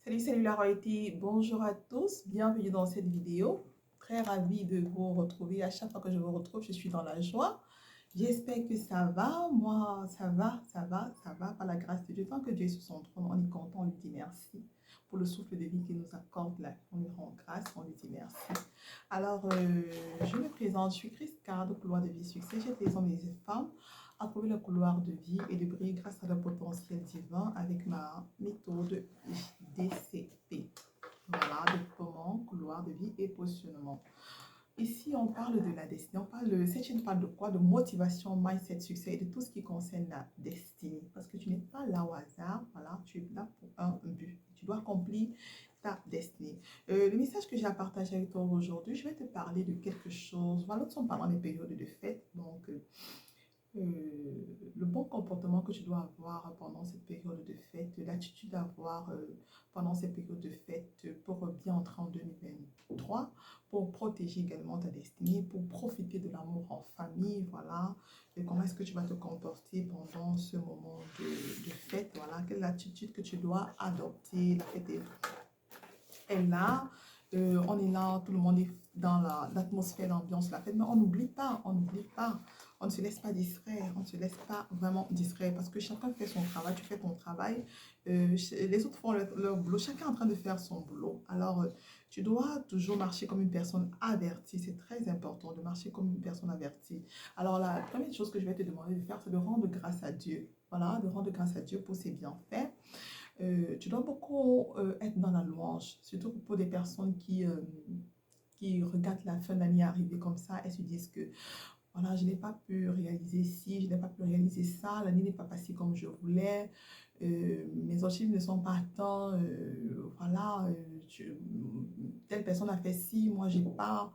Salut la royauté, bonjour à tous, bienvenue dans cette vidéo. Très ravie de vous retrouver. À chaque fois que je vous retrouve, je suis dans la joie. J'espère que ça va. Moi, ça va. Par la grâce de Dieu, tant que Dieu est sur son trône, on est content, on lui dit merci pour le souffle de vie qu'il nous accorde là. On lui rend grâce, on lui dit merci. Alors, je me présente, je suis Christ Card, couloir de vie succès. J'aide les hommes et les femmes à trouver le couloir de vie et de briller grâce à leur potentiel divin avec ma méthode DCP. Voilà, déploiement, couloir de vie et positionnement. Ici, on parle de la destinée. Cette chaîne parle de quoi? De motivation, mindset, succès et de tout ce qui concerne la destinée. Parce que tu n'es pas là au hasard. Voilà, tu es là pour un but. Tu dois accomplir ta destinée. Le message que j'ai à partager avec toi aujourd'hui, je vais te parler de quelque chose. Voilà, nous sommes pendant les périodes de fête. Donc, le bon comportement que tu dois avoir pendant cette période de fête, l'attitude à avoir pendant cette période de fête pour bien entrer en 2023, pour protéger également ta destinée, pour profiter de l'amour en famille, voilà, et comment est-ce que tu vas te comporter pendant ce moment de fête, voilà, quelle est l'attitude que tu dois adopter, la fête est là, on est là, tout le monde est dans l'atmosphère, l'ambiance, la fête, mais on n'oublie pas, on ne se laisse pas distraire, on ne se laisse pas vraiment distraire parce que chacun fait son travail, tu fais ton travail, les autres font leur boulot, chacun est en train de faire son boulot. Alors, tu dois toujours marcher comme une personne avertie, c'est très important de marcher comme une personne avertie. Alors, la première chose que je vais te demander de faire, c'est de rendre grâce à Dieu. Voilà, de rendre grâce à Dieu pour ses bienfaits. Tu dois beaucoup être dans la louange, surtout pour des personnes qui regardent la fin d'année arriver comme ça et se disent que voilà, je n'ai pas pu réaliser ci, je n'ai pas pu réaliser ça, l'année n'est pas passée comme je voulais, mes objectifs ne sont pas atteints, voilà, telle personne a fait ci, moi j'ai pas.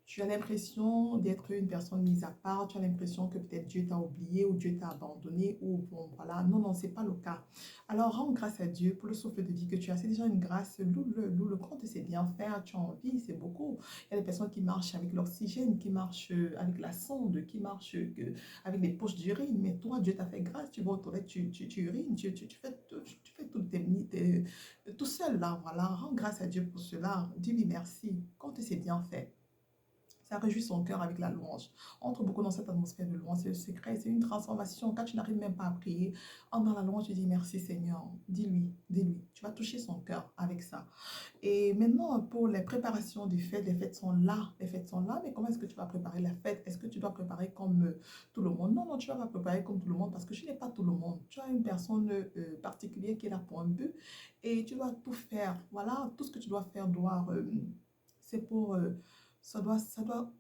Tu as l'impression d'être une personne mise à part, tu as l'impression que peut-être Dieu t'a oublié ou Dieu t'a abandonné ou bon, voilà. Non, non, c'est pas le cas. Alors, rends grâce à Dieu pour le souffle de vie que tu as. C'est déjà une grâce. Loue le compte, c'est bien faire. Tu as envie, c'est beaucoup. Il y a des personnes qui marchent avec l'oxygène, qui marchent avec la sonde, qui marchent avec des poches d'urine. Mais toi, Dieu t'a fait grâce. Tu vas aux toilettes, tu urines, tu fais tout seul là. Voilà, rends grâce à Dieu pour cela. Dis-lui merci. Compte c'est bien fait. Ça réjouit son cœur avec la louange. Entre beaucoup dans cette atmosphère de louange. C'est le secret, c'est une transformation. Quand tu n'arrives même pas à prier, entre dans la louange, tu dis merci Seigneur. Dis-lui, dis-lui. Tu vas toucher son cœur avec ça. Et maintenant, pour les préparations des fêtes, les fêtes sont là. Les fêtes sont là, mais comment est-ce que tu vas préparer la fête? Est-ce que tu dois préparer comme tout le monde? Non, non, tu vas pas préparer comme tout le monde parce que tu n'es pas tout le monde. Tu as une personne particulière qui est là pour un but et tu dois tout faire. Voilà, tout ce que tu dois faire c'est pour ça doit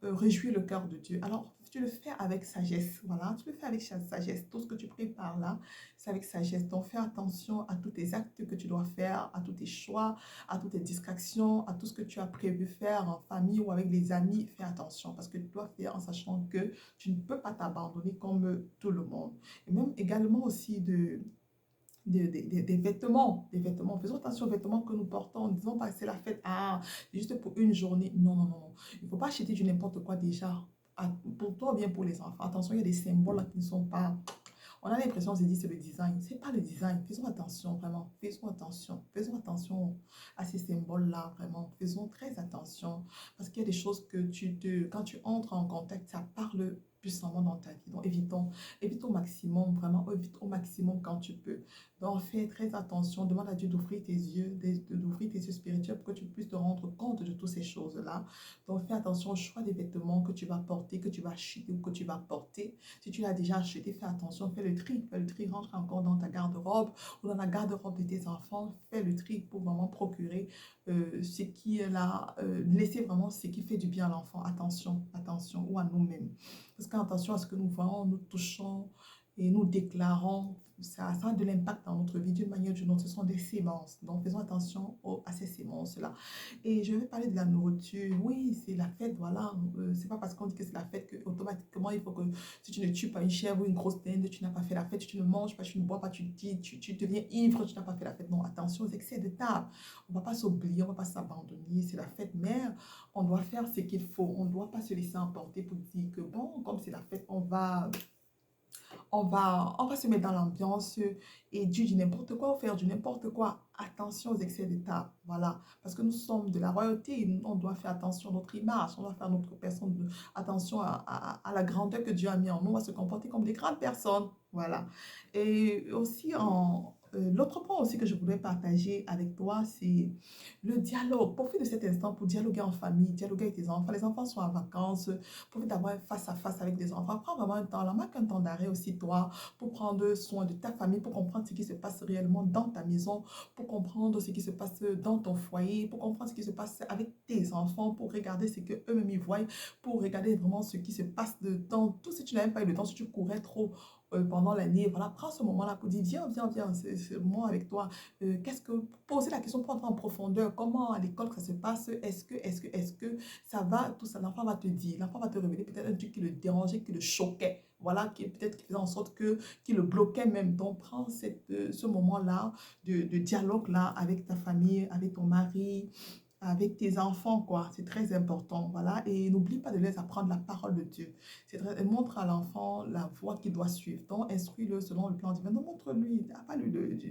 réjouir le cœur de Dieu. Alors, tu le fais avec sagesse, voilà, tu le fais avec sagesse. Tout ce que tu prépares là, c'est avec sagesse. Donc, fais attention à tous tes actes que tu dois faire, à tous tes choix, à toutes tes distractions, à tout ce que tu as prévu faire en famille ou avec les amis. Fais attention parce que tu dois faire en sachant que tu ne peux pas t'abandonner comme tout le monde. Et même également aussi des vêtements, Faisons attention aux vêtements que nous portons. Disons pas que c'est la fête, c'est juste pour une journée. Non, non, non, non. Il ne faut pas acheter du n'importe quoi déjà. Pour toi ou bien pour les enfants. Attention, il y a des symboles là qui ne sont pas. On a l'impression, on se dit, c'est le design. C'est pas le design. Faisons attention, vraiment. Faisons attention. Faisons attention à ces symboles-là, vraiment. Faisons très attention. Parce qu'il y a des choses que quand tu entres en contact, ça parle puissamment dans ta vie. Donc, évite au maximum, vraiment, évite au maximum quand tu peux. Donc, fais très attention. Demande à Dieu d'ouvrir tes yeux, d'ouvrir tes yeux spirituels pour que tu puisses te rendre compte de toutes ces choses-là. Donc, fais attention au choix des vêtements que tu vas porter, que tu vas acheter ou que tu vas porter. Si tu l'as déjà acheté, fais attention, fais le tri, rentre encore dans ta garde-robe ou dans la garde-robe de tes enfants, fais le tri pour vraiment procurer ce qui est là, laisser vraiment ce qui fait du bien à l'enfant. Attention, attention, ou à nous-mêmes. Parce qu'attention à ce que nous voyons, nous touchons et nous déclarons, ça a de l'impact dans notre vie d'une manière ou d'une autre. Ce sont des sémences. Donc, faisons attention à ces sémences-là. Et je vais parler de la nourriture. Oui, c'est la fête, voilà. C'est pas parce qu'on dit que c'est la fête que automatiquement il faut que si tu ne tues pas une chèvre ou une grosse dinde, tu n'as pas fait la fête, tu ne manges pas, tu ne bois pas, tu deviens ivre, tu n'as pas fait la fête. Non, attention aux excès de table. On ne va pas s'oublier, on ne va pas s'abandonner. C'est la fête mère. On doit faire ce qu'il faut. On ne doit pas se laisser emporter pour dire que bon, comme c'est la fête, on va se mettre dans l'ambiance et dire du n'importe quoi ou faire du n'importe quoi. Attention aux excès d'état, voilà. Parce que nous sommes de la royauté, on doit faire attention à notre image, on doit faire notre personne, attention à la grandeur que Dieu a mis en nous, on va se comporter comme des grandes personnes, voilà. Et aussi, l'autre point aussi que je voulais partager avec toi, c'est le dialogue. Profite de cet instant pour dialoguer en famille, dialoguer avec tes enfants. Les enfants sont en vacances, profite d'avoir un face à face avec des enfants. Prends vraiment un temps, là, marque un temps d'arrêt aussi, toi, pour prendre soin de ta famille, pour comprendre ce qui se passe réellement dans ta maison, pour comprendre ce qui se passe dans ton foyer, pour comprendre ce qui se passe avec tes enfants, pour regarder ce que eux-mêmes y voient, pour regarder vraiment ce qui se passe dans tout. Si tu n'avais pas eu le temps, si tu courais trop pendant l'année, voilà, prends ce moment-là pour dire, viens, c'est moi avec toi. Qu'est-ce que, poser la question pour entrer en profondeur, comment à l'école que ça se passe, est-ce que ça va, tout ça, l'enfant va te dire, l'enfant va te révéler peut-être un truc qui le dérangeait, qui le choquait, voilà, qui peut-être qui faisait en sorte que, qui le bloquait même. Donc, prends ce moment-là de dialogue-là avec ta famille, avec ton mari, avec tes enfants, quoi. C'est très important, voilà. Et n'oublie pas de les apprendre la parole de Dieu. Montre à l'enfant la voie qu'il doit suivre. Donc, instruis-le selon le plan divin. Donc, montre-lui, pas lui,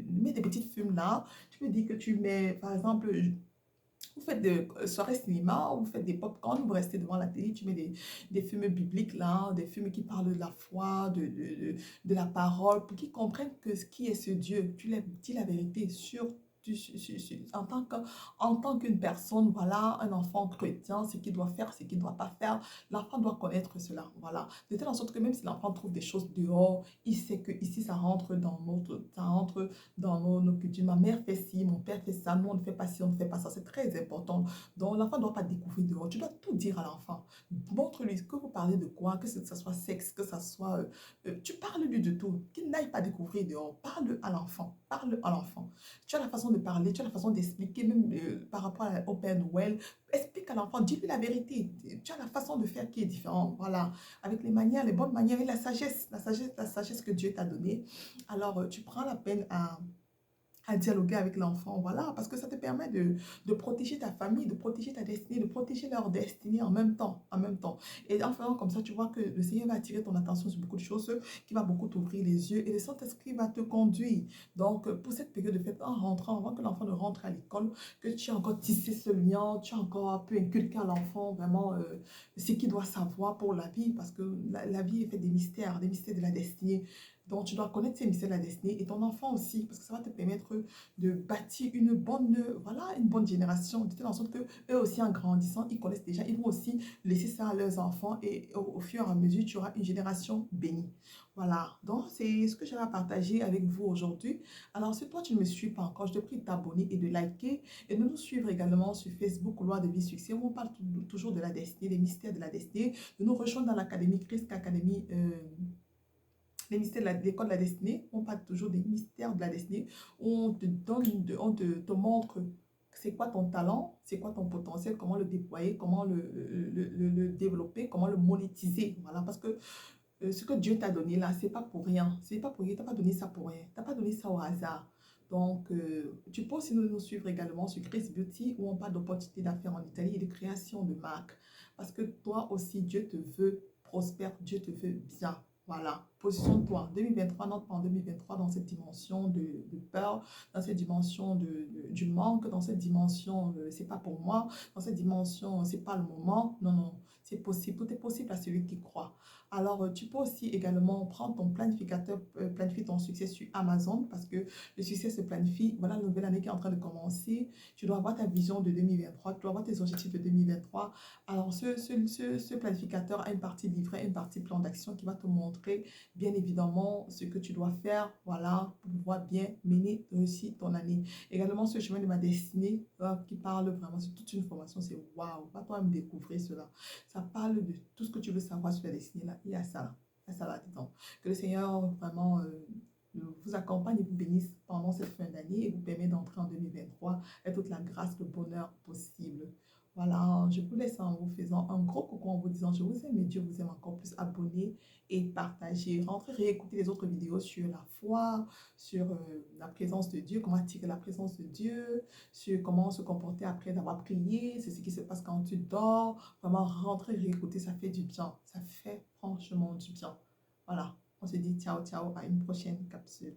mets des petites fumes là. Tu peux dire que tu mets, par exemple, vous faites des soirées cinéma, vous faites des pop-corn, vous restez devant la télé, tu mets des films bibliques là, des films qui parlent de la foi, de la parole, pour qu'ils comprennent que ce qui est ce Dieu. Tu leur dis la vérité sur en tant qu'une personne, voilà, un enfant chrétien, ce qu'il doit faire, ce qu'il ne doit pas faire, l'enfant doit connaître cela, voilà. De telle sorte que même si l'enfant trouve des choses dehors, il sait que ici ça rentre dans nos cultures. Ma mère fait ci, mon père fait ça, nous on ne fait pas ci, on ne fait pas ça. C'est très important. Donc l'enfant ne doit pas découvrir dehors. Tu dois tout dire à l'enfant. Montre-lui que vous parlez de quoi, que ce soit sexe, que ce soit... tu parles-lui de tout. Qu'il n'aille pas découvrir dehors. Parle à l'enfant. Parle à l'enfant. Tu as la façon de parler, tu as la façon d'expliquer, même par rapport au Père Noël. Explique à l'enfant, dis-lui la vérité. Tu as la façon de faire qui est différente. Voilà. Avec les manières, les bonnes manières et la sagesse que Dieu t'a donnée. Alors, tu prends la peine à dialoguer avec l'enfant, voilà, parce que ça te permet de protéger ta famille, de protéger ta destinée, de protéger leur destinée en même temps. Et en faisant comme ça, tu vois que le Seigneur va attirer ton attention sur beaucoup de choses, qui va beaucoup t'ouvrir les yeux, et le Saint-Esprit va te conduire. Donc, pour cette période de fête, en rentrant, avant que l'enfant ne rentre à l'école, que tu as encore tissé ce lien, tu as encore pu inculquer à l'enfant vraiment ce qu'il doit savoir pour la vie, parce que la vie est faite des mystères de la destinée. Donc, tu dois connaître ces mystères de la destinée et ton enfant aussi, parce que ça va te permettre de bâtir une bonne, voilà, une bonne génération, de telle sorte que eux aussi, en grandissant, ils connaissent déjà, ils vont aussi laisser ça à leurs enfants et au fur et à mesure, tu auras une génération bénie. Voilà, donc c'est ce que j'ai à partager avec vous aujourd'hui. Alors, si toi, tu ne me suis pas encore, je te prie de t'abonner et de liker et de nous suivre également sur Facebook, Loi de Vie Succès, où on parle toujours de la destinée, des mystères de la destinée, de nous rejoindre dans l'Académie Christ Académie. Les mystères de l'école de la destinée, on parle toujours des mystères de la destinée, où on te donne, te montre c'est quoi ton talent, c'est quoi ton potentiel, comment le déployer, comment le développer, comment le monétiser. Voilà, parce que ce que Dieu t'a donné là, c'est pas pour rien. C'est pas pour rien, t'as pas donné ça pour rien. T'as pas donné ça au hasard. Donc, tu peux aussi nous suivre également sur Chris Beauty, où on parle d'opportunités d'affaires en Italie et de création de marques. Parce que toi aussi, Dieu te veut prospère, Dieu te veut bien. Voilà, positionne-toi. 2023, n'entre pas en 2023 dans cette dimension de peur, dans cette dimension du manque, dans cette dimension, c'est pas pour moi, dans cette dimension, c'est pas le moment. Non, non, c'est possible. Tout est possible à celui qui croit. Alors, tu peux aussi également prendre ton planificateur, planifier ton succès sur Amazon parce que le succès se planifie. Voilà la nouvelle année qui est en train de commencer. Tu dois avoir ta vision de 2023, tu dois avoir tes objectifs de 2023. Alors, ce planificateur a une partie livrée, une partie plan d'action qui va te montrer bien évidemment ce que tu dois faire, voilà, pour pouvoir bien mener, réussir ton année. Également, ce chemin de ma destinée qui parle vraiment, c'est toute une formation, c'est waouh, va toi me découvrir cela. Ça parle de tout ce que tu veux savoir sur la destinée, là, il y a ça là, il y a ça là-dedans. Que le Seigneur vraiment vous accompagne et vous bénisse pendant cette fin d'année et vous permet d'entrer en 2023 avec toute la grâce, le bonheur possible. Voilà, je vous laisse en vous faisant un gros coucou en vous disant je vous aime et Dieu vous aime encore plus. Abonnez et partagez. Rentrez, réécoutez les autres vidéos sur la foi, sur la présence de Dieu, comment attirer la présence de Dieu, sur comment se comporter après avoir prié, c'est ce qui se passe quand tu dors. Vraiment, rentrez, réécoutez, ça fait du bien. Ça fait franchement du bien. Voilà. On se dit ciao, ciao, à une prochaine capsule.